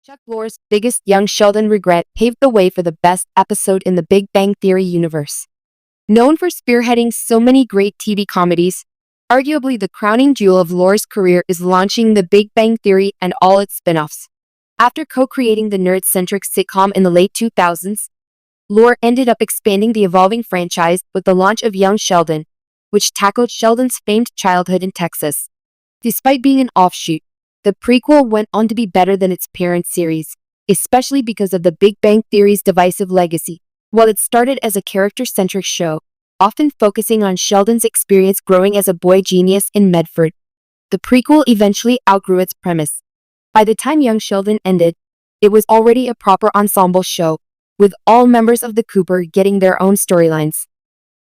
Chuck Lorre's biggest young Sheldon regret paved the way for the best episode in the Big Bang Theory universe. Known for spearheading so many great TV comedies, arguably the crowning jewel of Lorre's career is launching The Big Bang Theory and all its spin-offs. After co-creating the nerd-centric sitcom in the late 2000s, Lorre ended up expanding the evolving franchise with the launch of Young Sheldon, which tackled Sheldon's famed childhood in Texas. Despite being an offshoot, the prequel went on to be better than its parent series, especially because of The Big Bang Theory's divisive legacy. While it started as a character-centric show, often focusing on Sheldon's experience growing as a boy genius in Medford, the prequel eventually outgrew its premise. By the time Young Sheldon ended, it was already a proper ensemble show, with all members of the Cooper getting their own storylines.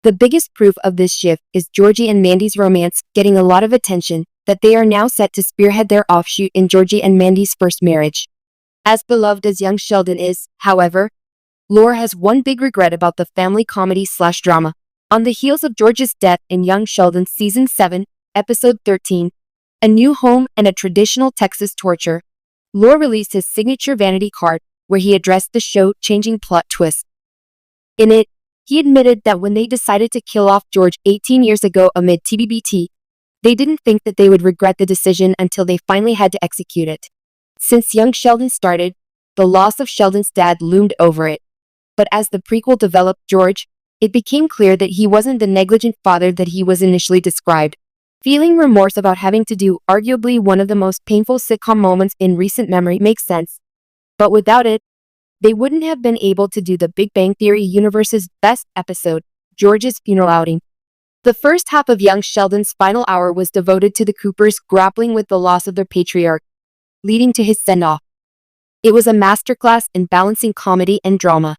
The biggest proof of this shift is Georgie and Mandy's romance getting a lot of attention, that they are now set to spearhead their offshoot in Georgie and Mandy's first marriage. As beloved as Young Sheldon is, however, Lorre has one big regret about the family comedy/drama. On the heels of George's death in Young Sheldon Season 7, Episode 13, A New Home and a Traditional Texas Torture, Lorre released his signature vanity card, where he addressed the show-changing plot twist. In it, he admitted that when they decided to kill off George 18 years ago amid TBBT, they didn't think that they would regret the decision until they finally had to execute it. Since Young Sheldon started, the loss of Sheldon's dad loomed over it. But as the prequel developed George, it became clear that he wasn't the negligent father that he was initially described. Feeling remorse about having to do arguably one of the most painful sitcom moments in recent memory makes sense. But without it, they wouldn't have been able to do the Big Bang Theory universe's best episode, George's funeral outing. The first half of Young Sheldon's final hour was devoted to the Coopers grappling with the loss of their patriarch, leading to his send-off. It was a masterclass in balancing comedy and drama.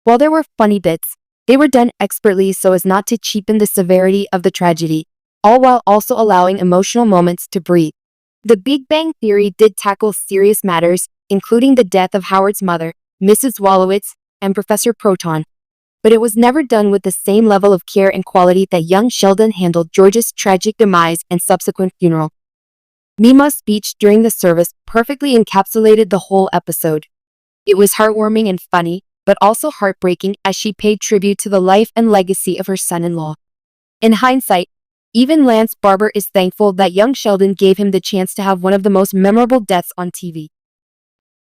While there were funny bits, they were done expertly so as not to cheapen the severity of the tragedy, all while also allowing emotional moments to breathe. The Big Bang Theory did tackle serious matters, including the death of Howard's mother, Mrs. Wolowitz, and Professor Proton. But it was never done with the same level of care and quality that Young Sheldon handled George's tragic demise and subsequent funeral. Mima's speech during the service perfectly encapsulated the whole episode. It was heartwarming and funny, but also heartbreaking as she paid tribute to the life and legacy of her son-in-law. In hindsight, even Lance Barber is thankful that Young Sheldon gave him the chance to have one of the most memorable deaths on TV.